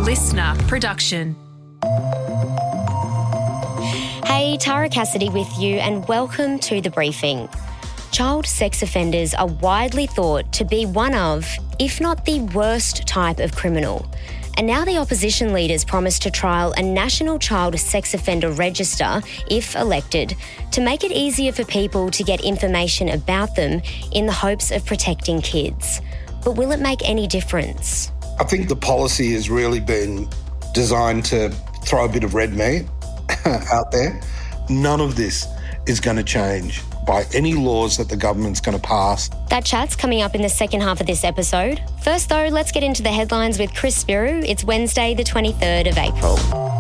listener production. Hey, Tara Cassidy with you and welcome to The Briefing. Child sex offenders are widely thought to be one of, if not the worst type of criminal. And now the opposition leaders promise to trial a national child sex offender register, if elected, to make it easier for people to get information about them in the hopes of protecting kids. But will it make any difference? I think the policy has really been designed to throw a bit of red meat out there. None of this is going to change by any laws that the government's going to pass. That chat's coming up in the second half of this episode. First though, let's get into the headlines with Chris Spiru. It's Wednesday the 23rd of April.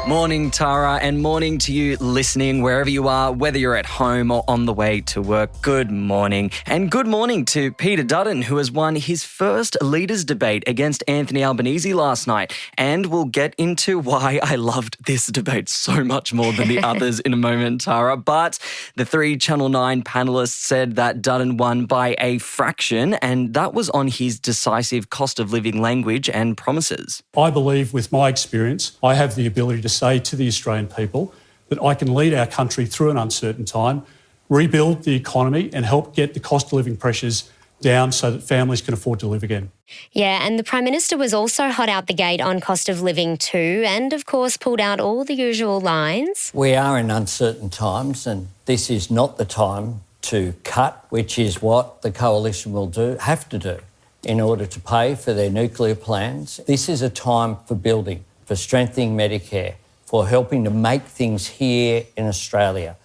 Morning, Tara, and morning to you listening wherever you are, whether you're at home or on the way to work. Good morning. And good morning to Peter Dutton, who has won his first leaders debate against Anthony Albanese last night. And we'll get into why I loved this debate so much more than the others in a moment, Tara. But the three Channel 9 panellists said that Dutton won by a fraction, and that was on his decisive cost of living language and promises. I believe with my experience, I have the ability to say to the Australian people that I can lead our country through an uncertain time, rebuild the economy and help get the cost of living pressures down so that families can afford to live again. Yeah, and the Prime Minister was also hot out the gate on cost of living too, and of course pulled out all the usual lines. We are in uncertain times and this is not the time to cut, which is what the coalition will have to do in order to pay for their nuclear plans. This is a time for building, for strengthening Medicare, for helping to make things here in Australia.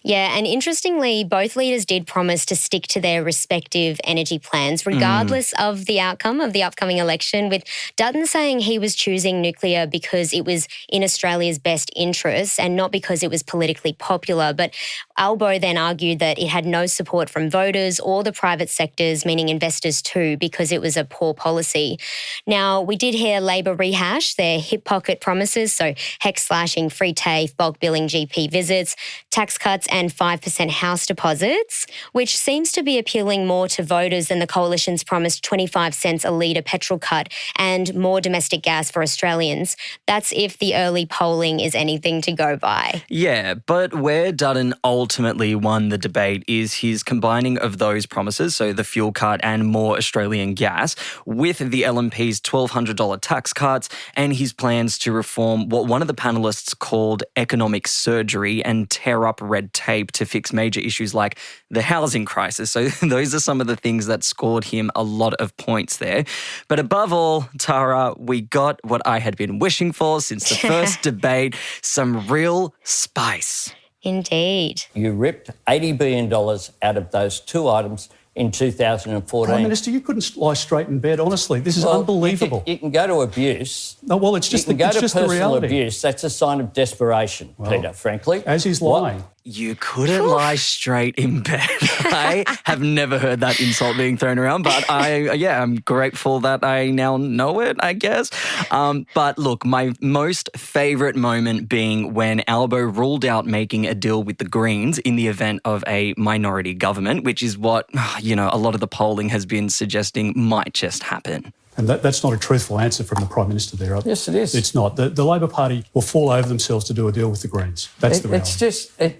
Yeah, and interestingly, both leaders did promise to stick to their respective energy plans, regardless of the outcome of the upcoming election, with Dutton saying he was choosing nuclear because it was in Australia's best interests and not because it was politically popular. But Albo then argued that it had no support from voters or the private sectors, meaning investors too, because it was a poor policy. Now, we did hear Labor rehash their hip pocket promises, so HEC slashing, free TAFE, bulk billing GP visits, tax cuts and 5% house deposits, which seems to be appealing more to voters than the coalition's promised 25 cents a litre petrol cut and more domestic gas for Australians. That's if the early polling is anything to go by. Yeah, but where Dutton ultimately won the debate is his combining of those promises, so the fuel cut and more Australian gas, with the LNP's $1,200 tax cuts and his plans to reform what one of the panellists called economic surgery and tear up red tape to fix major issues like the housing crisis. So those are some of the things that scored him a lot of points there. But above all, Tara, we got what I had been wishing for since the first debate, some real spice. Indeed. You ripped $80 billion out of those two items in 2014. Prime Minister, you couldn't lie straight in bed, honestly. This is unbelievable. You can go to abuse. No, well, it's just, you can go to just the personal reality. abuse. That's a sign of desperation, Peter, frankly. As he's lying. You couldn't lie straight in bed. I have never heard that insult being thrown around, but I'm grateful that I now know it, I guess. But look, my most favourite moment being when Albo ruled out making a deal with the Greens in the event of a minority government, which is what, a lot of the polling has been suggesting might just happen. And that's not a truthful answer from the Prime Minister there. Yes, it is. It's not. The Labor Party will fall over themselves to do a deal with the Greens. That's the reality.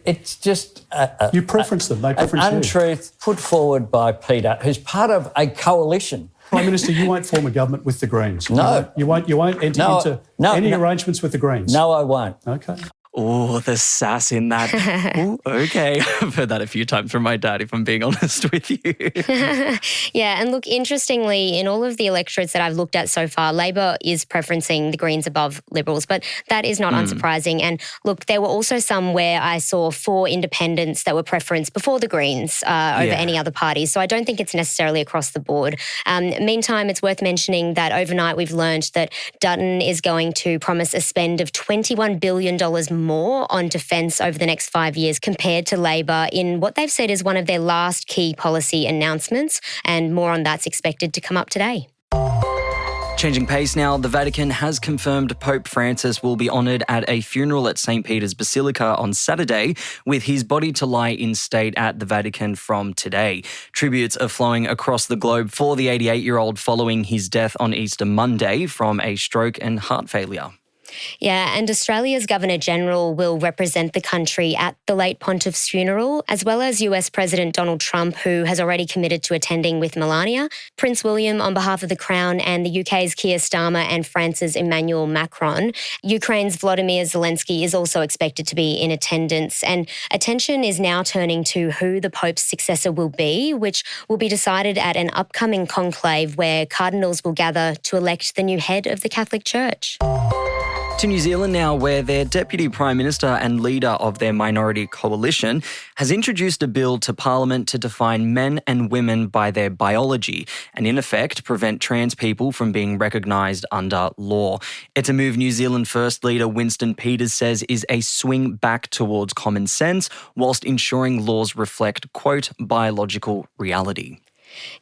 It's just you preference them. They preference an untruth put forward by Peter, who's part of a coalition. Prime Minister, you won't form a government with the Greens. No. You won't enter into any arrangements with the Greens. No, I won't. Okay. Oh, the sass in that. Ooh, okay. I've heard that a few times from my dad, if I'm being honest with you. Yeah, and look, interestingly, in all of the electorates that I've looked at so far, Labor is preferencing the Greens above Liberals, but that is not unsurprising. And look, there were also some where I saw 4 independents that were preferenced before the Greens over any other party. So I don't think it's necessarily across the board. Meantime, it's worth mentioning that overnight we've learned that Dutton is going to promise a spend of $21 billion more on defence over the next 5 years compared to Labor in what they've said is one of their last key policy announcements, and more on that's expected to come up today. Changing pace now, the Vatican has confirmed Pope Francis will be honoured at a funeral at St. Peter's Basilica on Saturday, with his body to lie in state at the Vatican from today. Tributes are flowing across the globe for the 88-year-old following his death on Easter Monday from a stroke and heart failure. Yeah, and Australia's Governor-General will represent the country at the late Pontiff's funeral, as well as US President Donald Trump, who has already committed to attending with Melania, Prince William on behalf of the Crown, and the UK's Keir Starmer and France's Emmanuel Macron. Ukraine's Volodymyr Zelensky is also expected to be in attendance, and attention is now turning to who the Pope's successor will be, which will be decided at an upcoming conclave where cardinals will gather to elect the new head of the Catholic Church. To New Zealand now, where their Deputy Prime Minister and leader of their minority coalition has introduced a bill to Parliament to define men and women by their biology and, in effect, prevent trans people from being recognised under law. It's a move New Zealand First Leader Winston Peters says is a swing back towards common sense whilst ensuring laws reflect, quote, biological reality.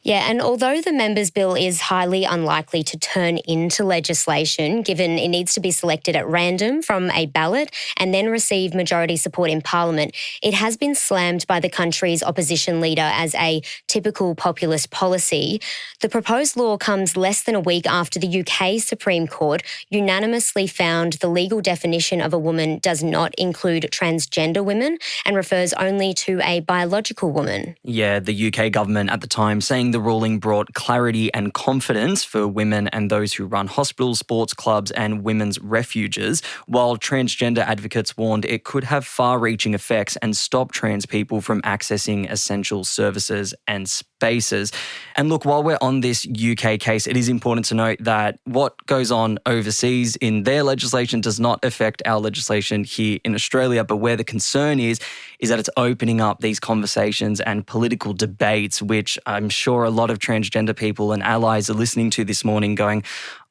Yeah, and although the members' bill is highly unlikely to turn into legislation, given it needs to be selected at random from a ballot and then receive majority support in Parliament, it has been slammed by the country's opposition leader as a typical populist policy. The proposed law comes less than a week after the UK Supreme Court unanimously found the legal definition of a woman does not include transgender women and refers only to a biological woman. Yeah, the UK government at the time saying the ruling brought clarity and confidence for women and those who run hospitals, sports clubs and women's refuges, while transgender advocates warned it could have far-reaching effects and stop trans people from accessing essential services and spaces. And look, while we're on this UK case, it is important to note that what goes on overseas in their legislation does not affect our legislation here in Australia, but where the concern is that it's opening up these conversations and political debates, which I'm sure a lot of transgender people and allies are listening to this morning going,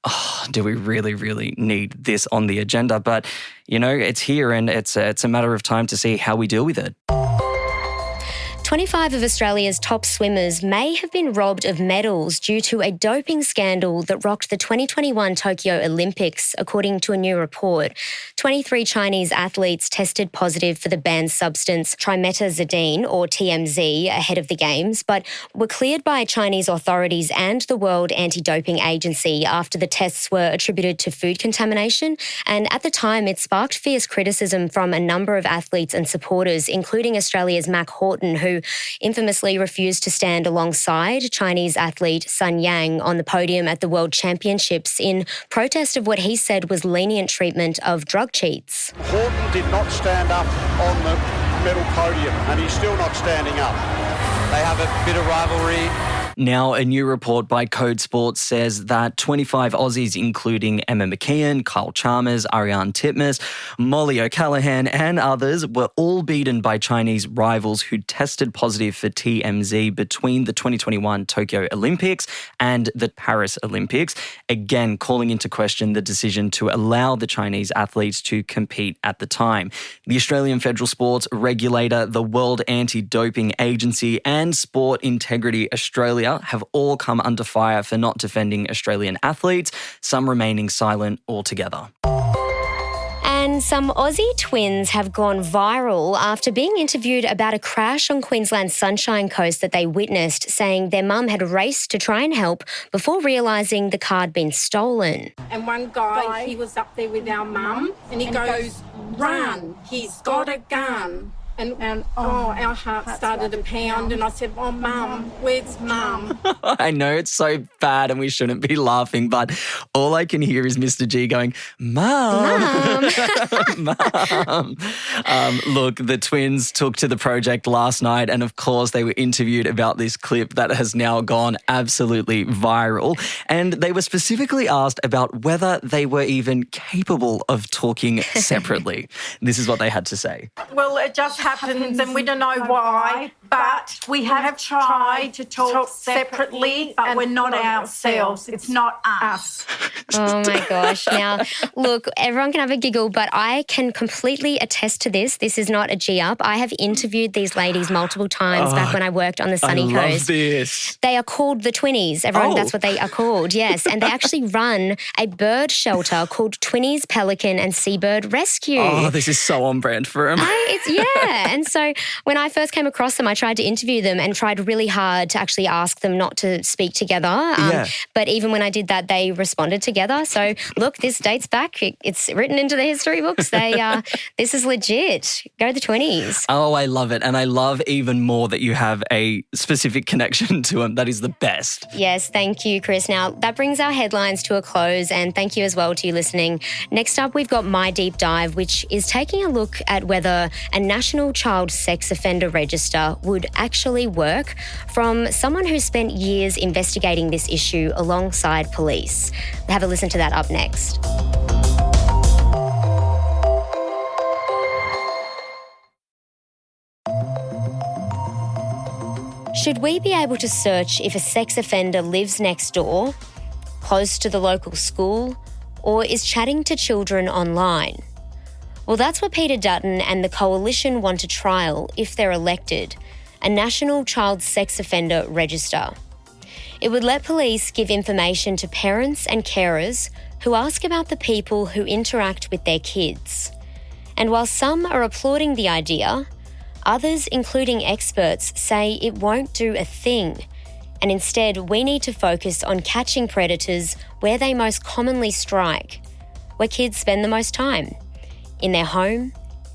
oh, do we really, really need this on the agenda? But, you know, it's here and it's a matter of time to see how we deal with it. 25 of Australia's top swimmers may have been robbed of medals due to a doping scandal that rocked the 2021 Tokyo Olympics, according to a new report. 23 Chinese athletes tested positive for the banned substance trimetazidine, or TMZ, ahead of the Games, but were cleared by Chinese authorities and the World Anti-Doping Agency after the tests were attributed to food contamination. And at the time, it sparked fierce criticism from a number of athletes and supporters, including Australia's Mac Horton, who infamously refused to stand alongside Chinese athlete Sun Yang on the podium at the World Championships in protest of what he said was lenient treatment of drug cheats. Horton did not stand up on the medal podium and he's still not standing up. They have a bit of rivalry. Now, a new report by Code Sports says that 25 Aussies, including Emma McKeon, Kyle Chalmers, Ariane Titmus, Molly O'Callaghan and others, were all beaten by Chinese rivals who tested positive for TMZ between the 2021 Tokyo Olympics and the Paris Olympics, again calling into question the decision to allow the Chinese athletes to compete at the time. The Australian Federal Sports Regulator, the World Anti-Doping Agency and Sport Integrity Australia have all come under fire for not defending Australian athletes, some remaining silent altogether. And some Aussie twins have gone viral after being interviewed about a crash on Queensland's Sunshine Coast that they witnessed, saying their mum had raced to try and help before realising the car had been stolen. And one guy, he was up there with our mum and he goes, run, he's got a gun. And our heart started to pound and I said, oh, Mum, where's Mum? I know it's so bad and we shouldn't be laughing, but all I can hear is Mr. G going, Mum. Mum. Look, the twins took to the project last night and of course they were interviewed about this clip that has now gone absolutely viral. And they were specifically asked about whether they were even capable of talking separately. This is what they had to say. Well, it just happens and we don't know why, But we have tried to talk separately, but we're not ourselves. It's not us. Oh my gosh. Now, look, everyone can have a giggle, but I can completely attest to this. This is not a G-up. I have interviewed these ladies multiple times back when I worked on the sunny coast. I love this. They are called the Twinnies. Everyone, that's what they are called, yes. And they actually run a bird shelter called Twinnies Pelican and Seabird Rescue. Oh, this is so on brand for them. And so when I first came across them, I tried to interview them and tried really hard to actually ask them not to speak together. But even when I did that, they responded together. So look, this dates back. It's written into the history books. This is legit. Go the Twinnies. Oh, I love it. And I love even more that you have a specific connection to them. That is the best. Yes, thank you, Chris. Now, that brings our headlines to a close, and thank you as well to you listening. Next up, we've got My Deep Dive, which is taking a look at whether a national child sex offender register would actually work from someone who spent years investigating this issue alongside police. Have a listen to that up next. Should we be able to search if a sex offender lives next door, close to the local school, or is chatting to children online? Well, that's what Peter Dutton and the Coalition want to trial if they're elected, a national child sex offender register. It would let police give information to parents and carers who ask about the people who interact with their kids. And while some are applauding the idea, others, including experts, say it won't do a thing. And instead, we need to focus on catching predators where they most commonly strike, where kids spend the most time, in their home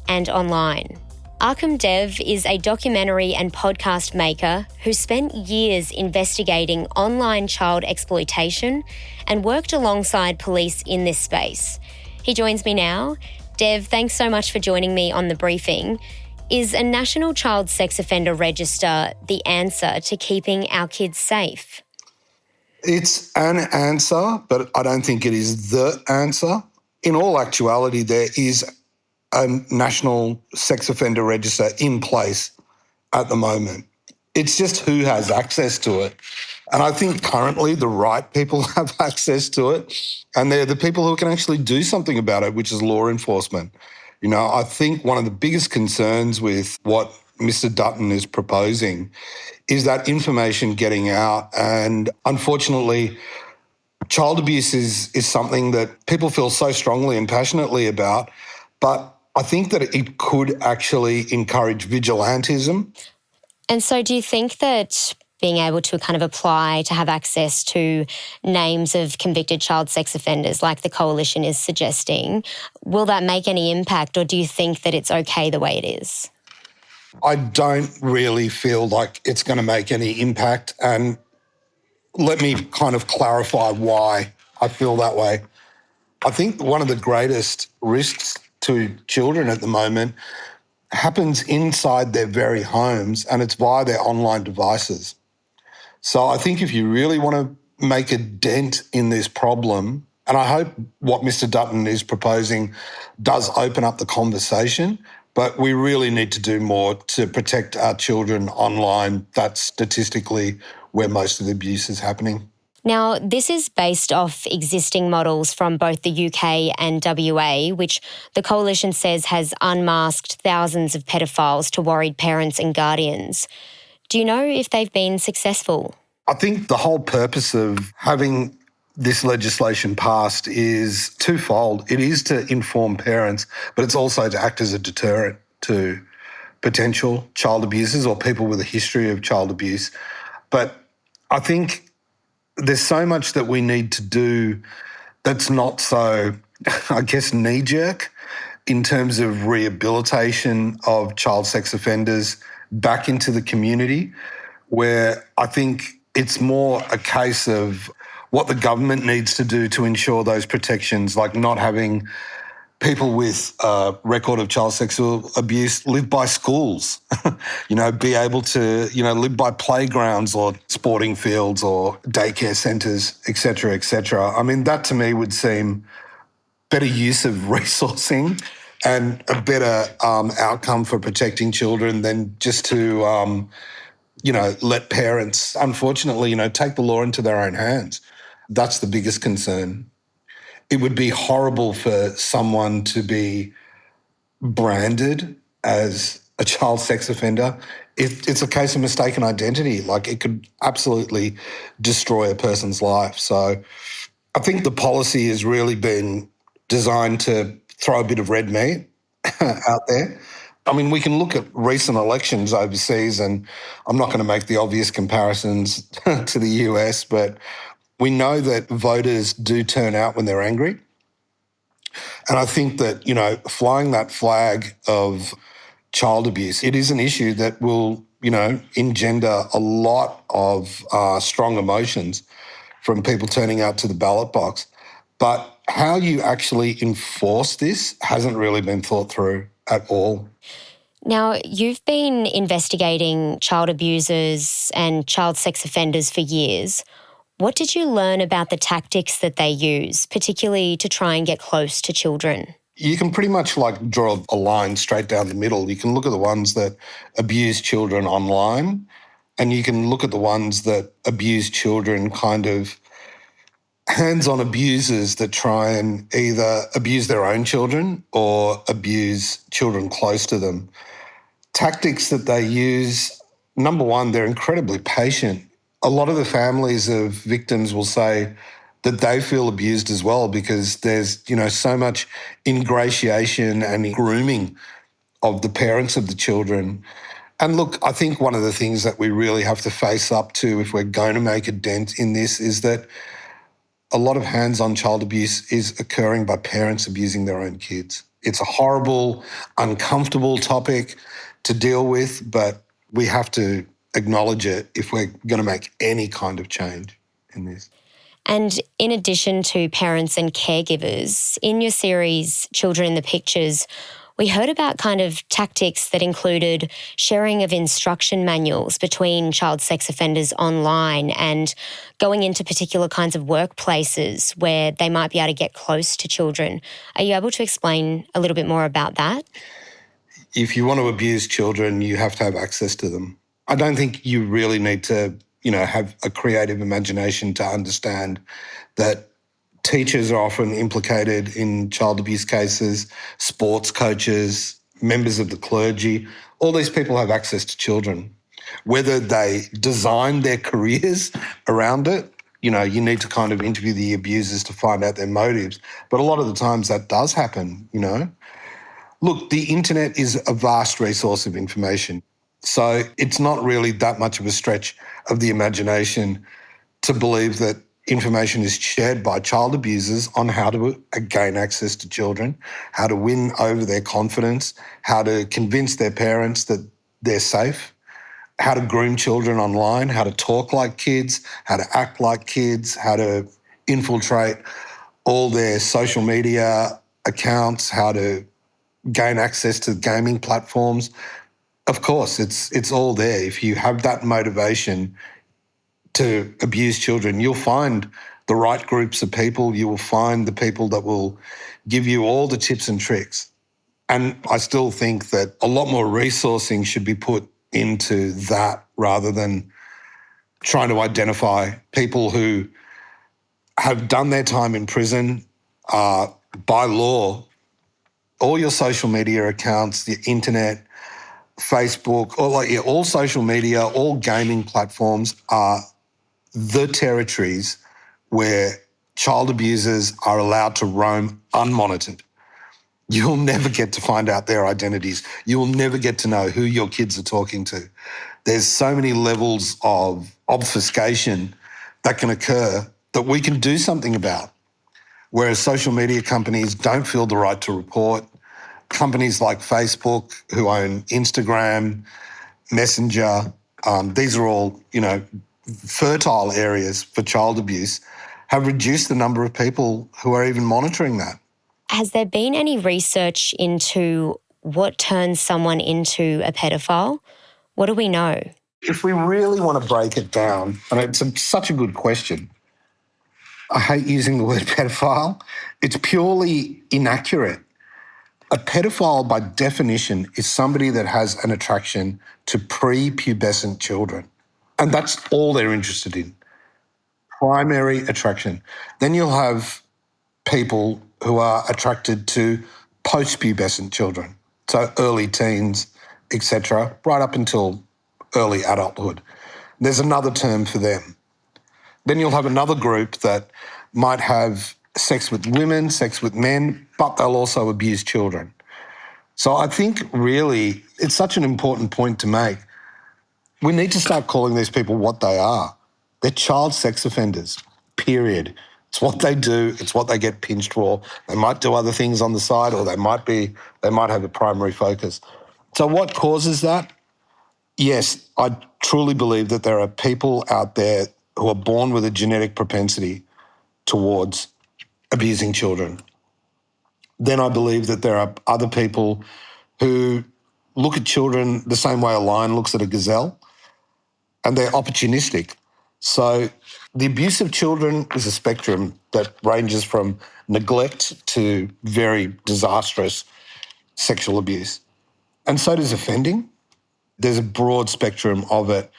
and online. Akhim Dev is a documentary and podcast maker who spent years investigating online child exploitation and worked alongside police in this space. He joins me now. Dev, thanks so much for joining me on the briefing. Is a national child sex offender register the answer to keeping our kids safe? It's an answer, but I don't think it is the answer. In all actuality, there is a national sex offender register in place at the moment. It's just who has access to it. And I think currently the right people have access to it, and they're the people who can actually do something about it, which is law enforcement. You know, I think one of the biggest concerns with what Mr. Dutton is proposing is that information getting out. And unfortunately, child abuse is something that people feel so strongly and passionately about, but I think that it could actually encourage vigilantism. And so do you think that being able to kind of apply to have access to names of convicted child sex offenders like the Coalition is suggesting, will that make any impact, or do you think that it's okay the way it is? I don't really feel like it's going to make any impact, and let me kind of clarify why I feel that way. I think one of the greatest risks to children at the moment happens inside their very homes, and it's via their online devices. So I think if you really want to make a dent in this problem, and I hope what Mr. Dutton is proposing does open up the conversation, but we really need to do more to protect our children online. That's statistically where most of the abuse is happening. Now, this is based off existing models from both the UK and WA, which the Coalition says has unmasked thousands of pedophiles to worried parents and guardians. Do you know if they've been successful? I think the whole purpose of having this legislation passed is twofold. It is to inform parents, but it's also to act as a deterrent to potential child abusers or people with a history of child abuse. But I think there's so much that we need to do that's not so, I guess, knee-jerk in terms of rehabilitation of child sex offenders back into the community, where I think it's more a case of what the government needs to do to ensure those protections, like not having people with a record of child sexual abuse live by schools, be able to, live by playgrounds or sporting fields or daycare centres, et cetera, et cetera. I mean, that to me would seem better use of resourcing and a better outcome for protecting children than just to, let parents, unfortunately, take the law into their own hands. That's the biggest concern. It would be horrible for someone to be branded as a child sex offender. It's a case of mistaken identity. Like, it could absolutely destroy a person's life. So I think the policy has really been designed to throw a bit of red meat out there. I mean, we can look at recent elections overseas, and I'm not going to make the obvious comparisons to the US, but we know that voters do turn out when they're angry. And I think that, flying that flag of child abuse, it is an issue that will, engender a lot of strong emotions from people turning out to the ballot box. But how you actually enforce this hasn't really been thought through at all. Now, you've been investigating child abusers and child sex offenders for years. What did you learn about the tactics that they use, particularly to try and get close to children? You can pretty much draw a line straight down the middle. You can look at the ones that abuse children online, and you can look at the ones that abuse children, kind of hands-on abusers that try and either abuse their own children or abuse children close to them. Tactics that they use, number one, they're incredibly patient. A lot of the families of victims will say that they feel abused as well because there's, so much ingratiation and grooming of the parents of the children. And look, I think one of the things that we really have to face up to if we're going to make a dent in this is that a lot of hands-on child abuse is occurring by parents abusing their own kids. It's a horrible, uncomfortable topic to deal with, but we have to acknowledge it if we're going to make any kind of change in this. And in addition to parents and caregivers, in your series, Children in the Pictures, we heard about kind of tactics that included sharing of instruction manuals between child sex offenders online and going into particular kinds of workplaces where they might be able to get close to children. Are you able to explain a little bit more about that? If you want to abuse children, you have to have access to them. I don't think you really need to, have a creative imagination to understand that teachers are often implicated in child abuse cases, sports coaches, members of the clergy. All these people have access to children. Whether they design their careers around it, you need to kind of interview the abusers to find out their motives. But a lot of the times that does happen, Look, the internet is a vast resource of information. So it's not really that much of a stretch of the imagination to believe that information is shared by child abusers on how to gain access to children, how to win over their confidence, how to convince their parents that they're safe, how to groom children online, how to talk like kids, how to act like kids, how to infiltrate all their social media accounts, how to gain access to gaming platforms. Of course, it's all there. If you have that motivation to abuse children, you'll find the right groups of people. You will find the people that will give you all the tips and tricks. And I still think that a lot more resourcing should be put into that rather than trying to identify people who have done their time in prison. By law, all your social media accounts, the internet, Facebook, all social media, all gaming platforms are the territories where child abusers are allowed to roam unmonitored. You'll never get to find out their identities. You will never get to know who your kids are talking to. There's so many levels of obfuscation that can occur that we can do something about. Whereas social media companies don't feel the right to report. Companies like Facebook, who own Instagram, Messenger, these are all, fertile areas for child abuse, have reduced the number of people who are even monitoring that. Has there been any research into what turns someone into a pedophile? What do we know? If we really want to break it down, and it's such a good question, I hate using the word pedophile. It's purely inaccurate. A pedophile, by definition, is somebody that has an attraction to prepubescent children. And that's all they're interested in. Primary attraction. Then you'll have people who are attracted to post-pubescent children, so early teens, etc., right up until early adulthood. There's another term for them. Then you'll have another group that might have sex with women, sex with men, but they'll also abuse children. So I think really it's such an important point to make. We need to start calling these people what they are. They're child sex offenders, period. It's what they do. It's what they get pinched for. They might do other things on the side, or they might have a primary focus. So what causes that? Yes, I truly believe that there are people out there who are born with a genetic propensity towards abusing children. Then I believe that there are other people who look at children the same way a lion looks at a gazelle, and they're opportunistic. So the abuse of children is a spectrum that ranges from neglect to very disastrous sexual abuse. And so does offending. There's a broad spectrum of it.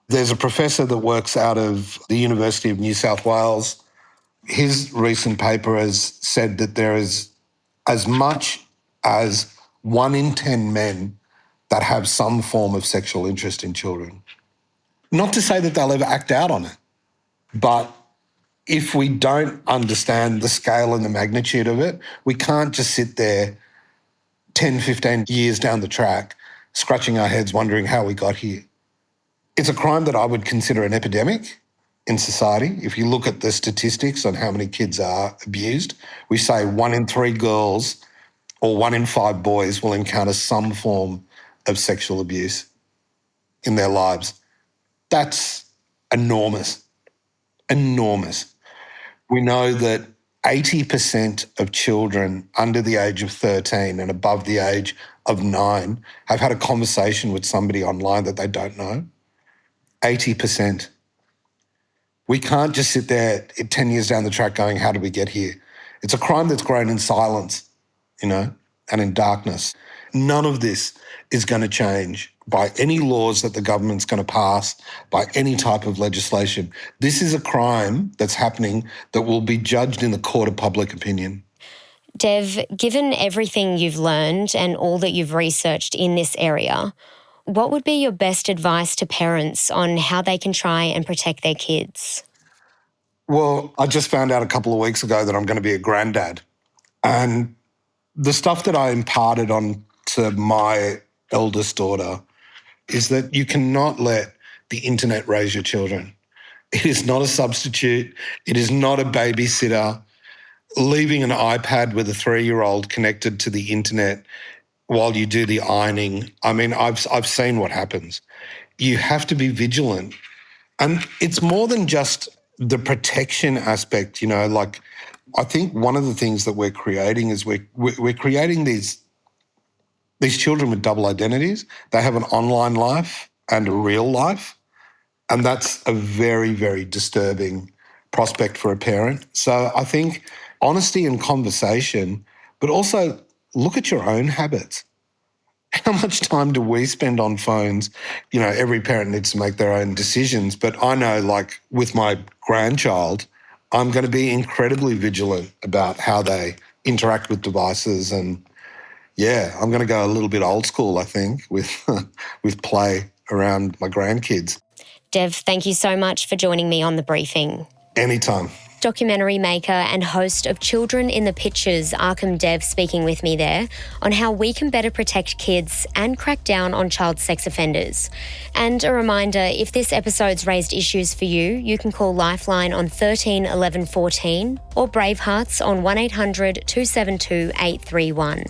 There's a professor that works out of the University of New South Wales. His recent paper has said that there is as much as 1 in 10 men that have some form of sexual interest in children. Not to say that they'll ever act out on it, but if we don't understand the scale and the magnitude of it, we can't just sit there 10, 15 years down the track scratching our heads wondering how we got here. It's a crime that I would consider an epidemic in society. If you look at the statistics on how many kids are abused, we say 1 in 3 girls or 1 in 5 boys will encounter some form of sexual abuse in their lives. That's enormous, enormous. We know that 80% of children under the age of 13 and above the age of 9 have had a conversation with somebody online that they don't know. 80%. We can't just sit there 10 years down the track going, how did we get here? It's a crime that's grown in silence, and in darkness. None of this is going to change by any laws that the government's going to pass, by any type of legislation. This is a crime that's happening that will be judged in the court of public opinion. Dev, given everything you've learned and all that you've researched in this area, what would be your best advice to parents on how they can try and protect their kids? Well, I just found out a couple of weeks ago that I'm going to be a granddad. And the stuff that I imparted on to my eldest daughter is that you cannot let the internet raise your children. It is not a substitute. It is not a babysitter. Leaving an iPad with a 3-year-old connected to the internet while you do the ironing, I mean, I've seen what happens. You have to be vigilant. And it's more than just the protection aspect, I think one of the things that we're creating is we're creating these children with double identities. They have an online life and a real life, and that's a very, very disturbing prospect for a parent. So I think honesty and conversation, but also look at your own habits. How much time do we spend on phones? Every parent needs to make their own decisions, but I know, with my grandchild, I'm going to be incredibly vigilant about how they interact with devices. And I'm going to go a little bit old school, I think, with play around my grandkids. Dev, thank you so much for joining me on The Briefing. Anytime. Documentary maker and host of Children in the Pictures, Akhim Dev, speaking with me there on how we can better protect kids and crack down on child sex offenders. And a reminder, if this episode's raised issues for you, you can call Lifeline on 13 11 14 or Bravehearts on 1800 272 831.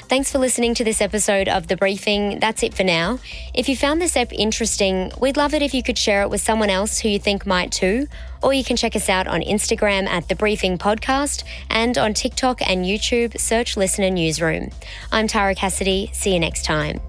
Thanks for listening to this episode of The Briefing. That's it for now. If you found this ep interesting, we'd love it if you could share it with someone else who you think might too. Or you can check us out on Instagram at The Briefing Podcast, and on TikTok and YouTube, search Listener Newsroom. I'm Tara Cassidy. See you next time.